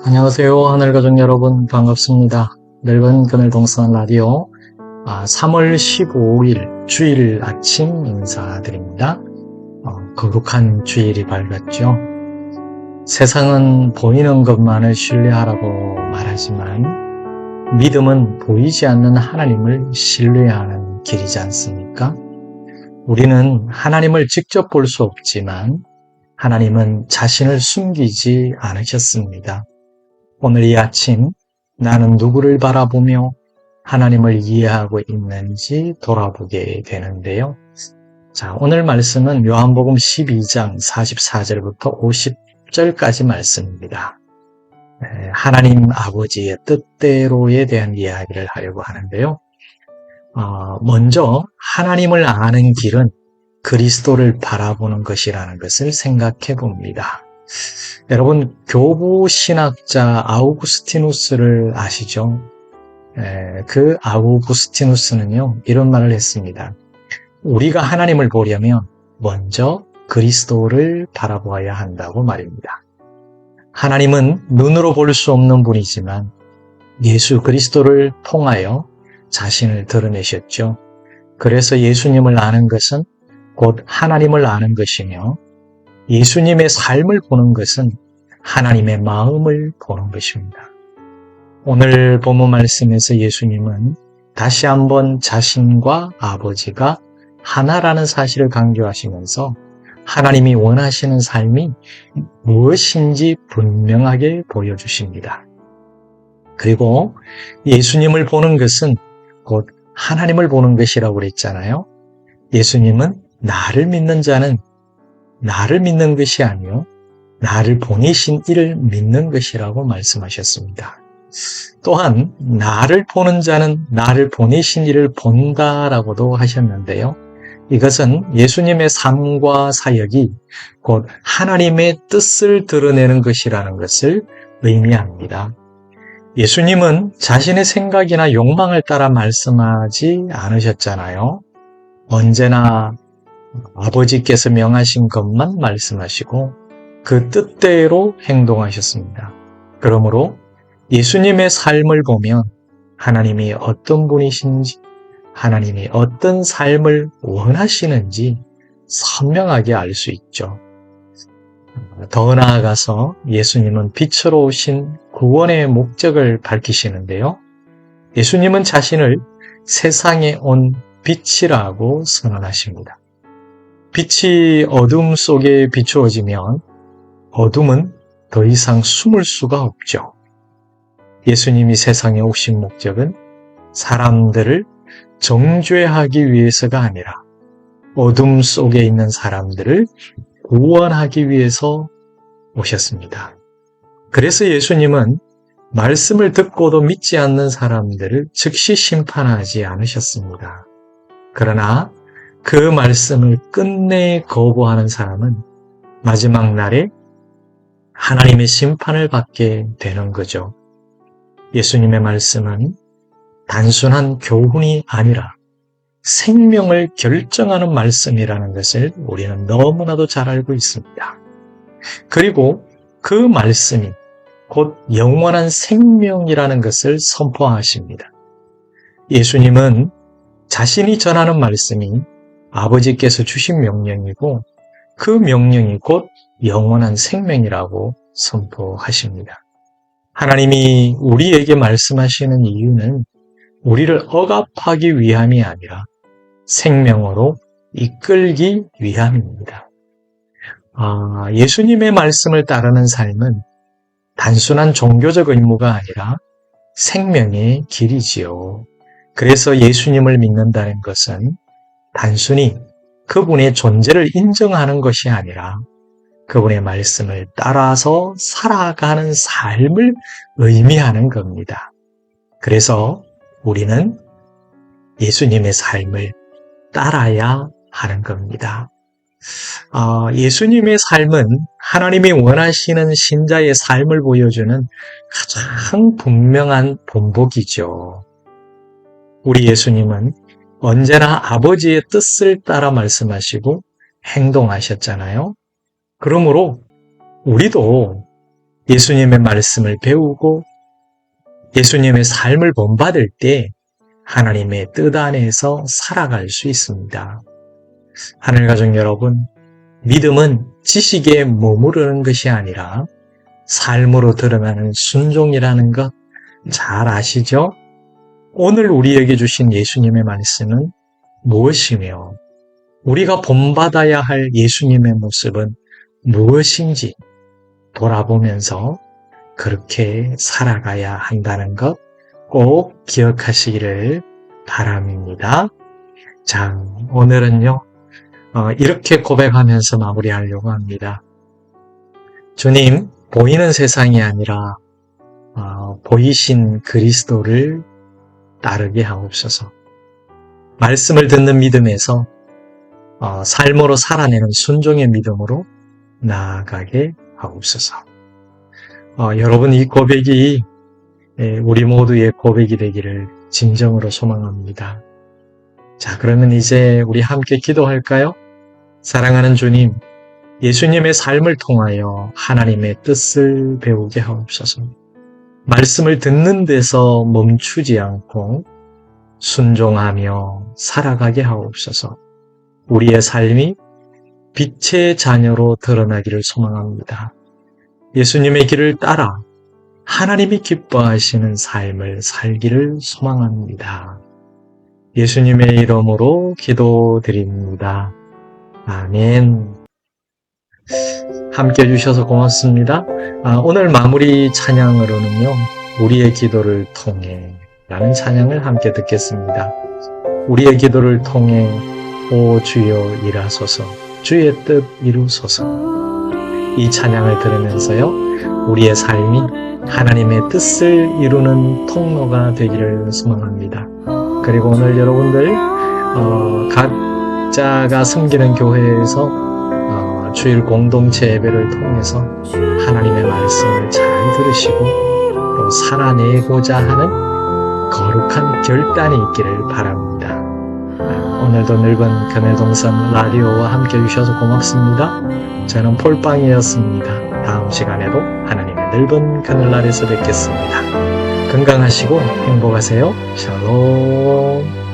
안녕하세요. 하늘가족 여러분 반갑습니다. 넓은 그늘 동산 라디오 3월 15일 주일 아침 인사드립니다. 거룩한 주일이 밝았죠. 세상은 보이는 것만을 신뢰하라고 말하지만 믿음은 보이지 않는 하나님을 신뢰하는 길이지 않습니까? 우리는 하나님을 직접 볼 수 없지만 하나님은 자신을 숨기지 않으셨습니다. 오늘 이 아침 나는 누구를 바라보며 하나님을 이해하고 있는지 돌아보게 되는데요. 자, 오늘 말씀은 요한복음 12장 44절부터 50절까지 말씀입니다. 하나님 아버지의 뜻대로에 대한 이야기를 하려고 하는데요. 먼저 하나님을 아는 길은 그리스도를 바라보는 것이라는 것을 생각해 봅니다. 여러분, 교부 신학자 아우구스티누스를 아시죠? 그 아우구스티누스는요, 이런 말을 했습니다. 우리가 하나님을 보려면 먼저 그리스도를 바라보아야 한다고 말입니다. 하나님은 눈으로 볼 수 없는 분이지만 예수 그리스도를 통하여 자신을 드러내셨죠. 그래서 예수님을 아는 것은 곧 하나님을 아는 것이며 예수님의 삶을 보는 것은 하나님의 마음을 보는 것입니다. 오늘 본문 말씀에서 예수님은 다시 한번 자신과 아버지가 하나라는 사실을 강조하시면서 하나님이 원하시는 삶이 무엇인지 분명하게 보여주십니다. 그리고 예수님을 보는 것은 곧 하나님을 보는 것이라고 그랬잖아요. 예수님은 나를 믿는 자는 나를 믿는 것이 아니요 나를 보내신 이를 믿는 것이라고 말씀하셨습니다. 또한 나를 보는 자는 나를 보내신 이를 본다라고도 하셨는데요. 이것은 예수님의 삶과 사역이 곧 하나님의 뜻을 드러내는 것이라는 것을 의미합니다. 예수님은 자신의 생각이나 욕망을 따라 말씀하지 않으셨잖아요. 언제나 아버지께서 명하신 것만 말씀하시고 그 뜻대로 행동하셨습니다. 그러므로 예수님의 삶을 보면 하나님이 어떤 분이신지, 하나님이 어떤 삶을 원하시는지 선명하게 알 수 있죠. 더 나아가서 예수님은 빛으로 오신 구원의 목적을 밝히시는데요. 예수님은 자신을 세상에 온 빛이라고 선언하십니다. 빛이 어둠 속에 비추어지면 어둠은 더 이상 숨을 수가 없죠. 예수님이 세상에 오신 목적은 사람들을 정죄하기 위해서가 아니라 어둠 속에 있는 사람들을 구원하기 위해서 오셨습니다. 그래서 예수님은 말씀을 듣고도 믿지 않는 사람들을 즉시 심판하지 않으셨습니다. 그러나 그 말씀을 끝내 거부하는 사람은 마지막 날에 하나님의 심판을 받게 되는 거죠. 예수님의 말씀은 단순한 교훈이 아니라 생명을 결정하는 말씀이라는 것을 우리는 너무나도 잘 알고 있습니다. 그리고 그 말씀이 곧 영원한 생명이라는 것을 선포하십니다. 예수님은 자신이 전하는 말씀이 아버지께서 주신 명령이고 그 명령이 곧 영원한 생명이라고 선포하십니다. 하나님이 우리에게 말씀하시는 이유는 우리를 억압하기 위함이 아니라 생명으로 이끌기 위함입니다. 예수님의 말씀을 따르는 삶은 단순한 종교적 의무가 아니라 생명의 길이지요. 그래서 예수님을 믿는다는 것은 단순히 그분의 존재를 인정하는 것이 아니라 그분의 말씀을 따라서 살아가는 삶을 의미하는 겁니다. 그래서 우리는 예수님의 삶을 따라야 하는 겁니다. 예수님의 삶은 하나님이 원하시는 신자의 삶을 보여주는 가장 분명한 본보기죠. 우리 예수님은 언제나 아버지의 뜻을 따라 말씀하시고 행동하셨잖아요. 그러므로 우리도 예수님의 말씀을 배우고 예수님의 삶을 본받을 때 하나님의 뜻 안에서 살아갈 수 있습니다. 하늘가족 여러분, 믿음은 지식에 머무르는 것이 아니라 삶으로 드러나는 순종이라는 것 잘 아시죠? 오늘 우리에게 주신 예수님의 말씀은 무엇이며 우리가 본받아야 할 예수님의 모습은 무엇인지 돌아보면서 그렇게 살아가야 한다는 것 꼭 기억하시기를 바랍니다. 자, 오늘은요, 이렇게 고백하면서 마무리하려고 합니다. 주님, 보이는 세상이 아니라 보이신 그리스도를 따르게 하옵소서. 말씀을 듣는 믿음에서 삶으로 살아내는 순종의 믿음으로 나아가게 하옵소서. 여러분, 이 고백이 우리 모두의 고백이 되기를 진정으로 소망합니다. 자, 그러면 이제 우리 함께 기도할까요? 사랑하는 주님, 예수님의 삶을 통하여 하나님의 뜻을 배우게 하옵소서. 말씀을 듣는 데서 멈추지 않고 순종하며 살아가게 하옵소서. 우리의 삶이 빛의 자녀로 드러나기를 소망합니다. 예수님의 길을 따라 하나님이 기뻐하시는 삶을 살기를 소망합니다. 예수님의 이름으로 기도드립니다. 아멘. 함께 해주셔서 고맙습니다. 오늘 마무리 찬양으로는요, 우리의 기도를 통해 라는 찬양을 함께 듣겠습니다. 우리의 기도를 통해 오 주여 일하소서, 주의 뜻 이루소서. 이 찬양을 들으면서요, 우리의 삶이 하나님의 뜻을 이루는 통로가 되기를 소망합니다. 그리고 오늘 여러분들 각자가 섬기는 교회에서 주일 공동체 예배를 통해서 하나님의 말씀을 잘 들으시고 또 살아내고자 하는 거룩한 결단이 있기를 바랍니다. 오늘도 넓은 금해동산 라디오와 함께 해주셔서 고맙습니다. 저는 폴빵이었습니다. 다음 시간에도 하나님의 넓은 그늘날에서 뵙겠습니다. 건강하시고 행복하세요. 샬롬.